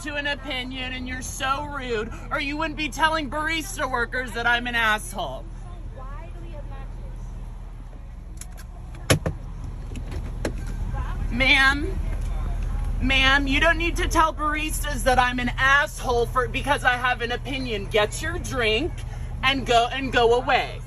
to an opinion and you're so rude, or you wouldn't be telling barista workers that I'm an asshole. Why do we have matches? Ma'am, you don't need to tell baristas that I'm an asshole because I have an opinion. Get your drink and go away.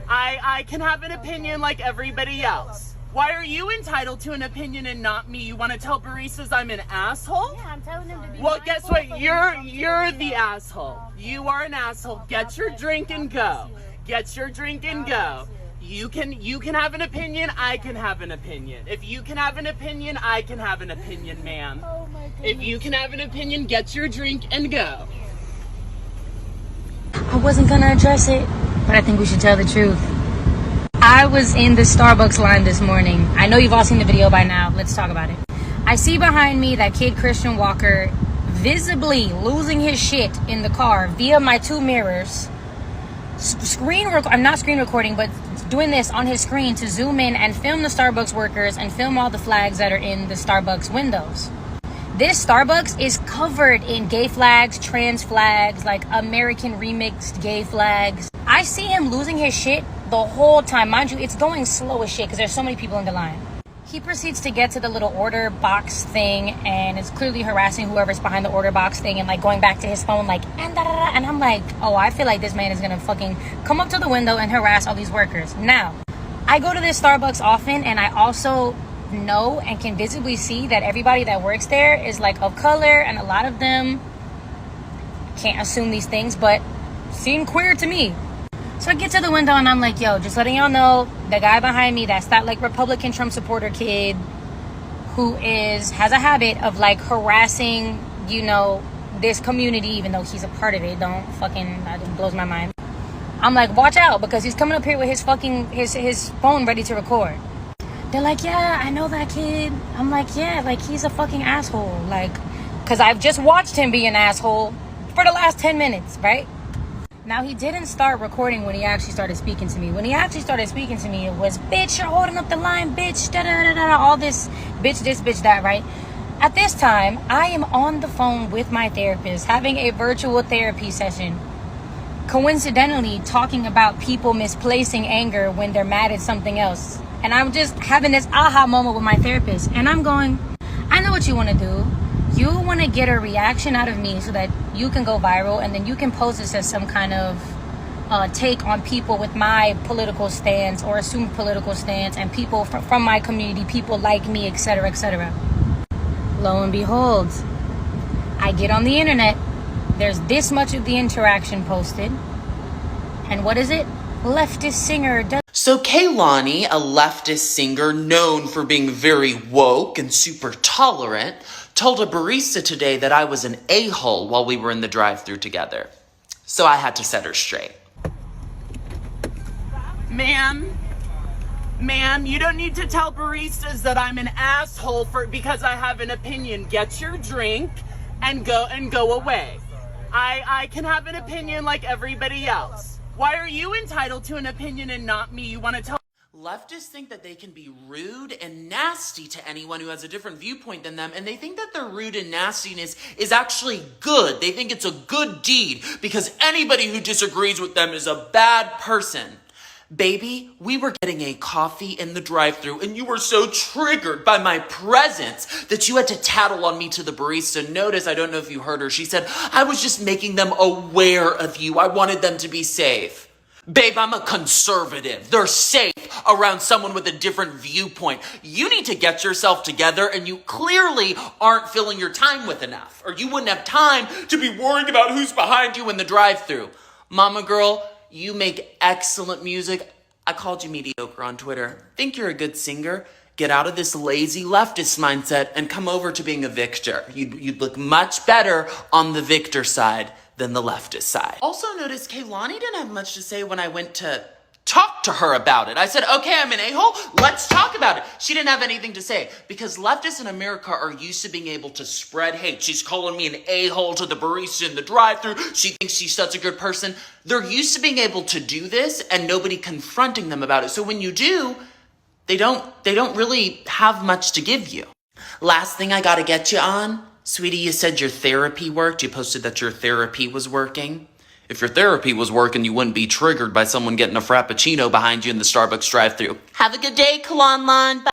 I can have an opinion like everybody else. Why are you entitled to an opinion and not me? You want to tell baristas I'm an asshole? Yeah, I'm telling them to be. Well, guess what? You're the asshole. You are an asshole. Get your drink and go. Get your drink and go. You can have an opinion. I can have an opinion. If you can have an opinion, I can have an opinion, ma'am. Oh my goodness. If you can have an opinion, get your drink and go. I wasn't gonna address it, but I think we should tell the truth. I was in the Starbucks line this morning. I know you've all seen the video by now. Let's talk about it. I see behind me that kid Christian Walker visibly losing his shit in the car via my two mirrors. I'm not screen recording, but doing this on his screen to zoom in and film the Starbucks workers and film all the flags that are in the Starbucks windows. This Starbucks is covered in gay flags, trans flags, like American remixed gay flags. I see him losing his shit the whole time. Mind you, it's going slow as shit because there's so many people in the line. He proceeds to get to the little order box thing and is clearly harassing whoever's behind the order box thing and like going back to his phone like, and I'm like, oh, I feel like this man is gonna fucking come up to the window and harass all these workers. Now, I go to this Starbucks often and I also know and can visibly see that everybody that works there is like of color, and a lot of them, can't assume these things, but seem queer to me. So I get to the window and I'm like, yo, just letting y'all know, the guy behind me, that's that like Republican Trump supporter kid who has a habit of like harassing, you know, this community, even though he's a part of it. That blows my mind. I'm like, watch out, because he's coming up here with his phone ready to record. They're like, yeah, I know that kid. I'm like, yeah, like he's a fucking asshole. Like, because I've just watched him be an asshole for the last 10 minutes, right? Now, he didn't start recording when he actually started speaking to me. When he actually started speaking to me, it was, bitch, you're holding up the line, bitch, da-da-da-da, all this, bitch, that, right? At this time, I am on the phone with my therapist, having a virtual therapy session, coincidentally talking about people misplacing anger when they're mad at something else. And I'm just having this aha moment with my therapist. And I'm going, I know what you want to do. You want to get a reaction out of me so that you can go viral, and then you can pose this as some kind of take on people with my political stance or assumed political stance, and people from my community, people like me, etc., etc. Lo and behold, I get on the internet. There's this much of the interaction posted. And what is it? Leftist singer does. So Kehlani, a leftist singer known for being very woke and super tolerant, told a barista today that I was an a-hole while we were in the drive-thru together. So I had to set her straight. Ma'am, you don't need to tell baristas that I'm an asshole because I have an opinion. Get your drink and go away. I can have an opinion like everybody else. Why are you entitled to an opinion and not me? You want to tell... Leftists think that they can be rude and nasty to anyone who has a different viewpoint than them, and they think that their rude and nastiness is actually good. They think it's a good deed because anybody who disagrees with them is a bad person. Baby, we were getting a coffee in the drive-thru and you were so triggered by my presence that you had to tattle on me to the barista. Notice, I don't know if you heard her, she said, I was just making them aware of you. I wanted them to be safe. Babe, I'm a conservative. They're safe around someone with a different viewpoint. You need to get yourself together, and you clearly aren't filling your time with enough, or you wouldn't have time to be worried about who's behind you in the drive-thru. Mama girl, you make excellent music. I called you mediocre on Twitter. Think you're a good singer? Get out of this lazy leftist mindset and come over to being a victor. You'd look much better on the victor side than the leftist side. Also notice Kehlani didn't have much to say when I went to talk to her about it. I said, okay, I'm an a-hole. Let's talk about it. She didn't have anything to say because leftists in America are used to being able to spread hate. She's calling me an a-hole to the barista in the drive-thru. She thinks she's such a good person. They're used to being able to do this and nobody confronting them about it. So when you do, they don't really have much to give you. Last thing I gotta get you on Sweetie, you said your therapy worked. You posted that your therapy was working. If your therapy was working, you wouldn't be triggered by someone getting a Frappuccino behind you in the Starbucks drive-thru. Have a good day, Kehlani.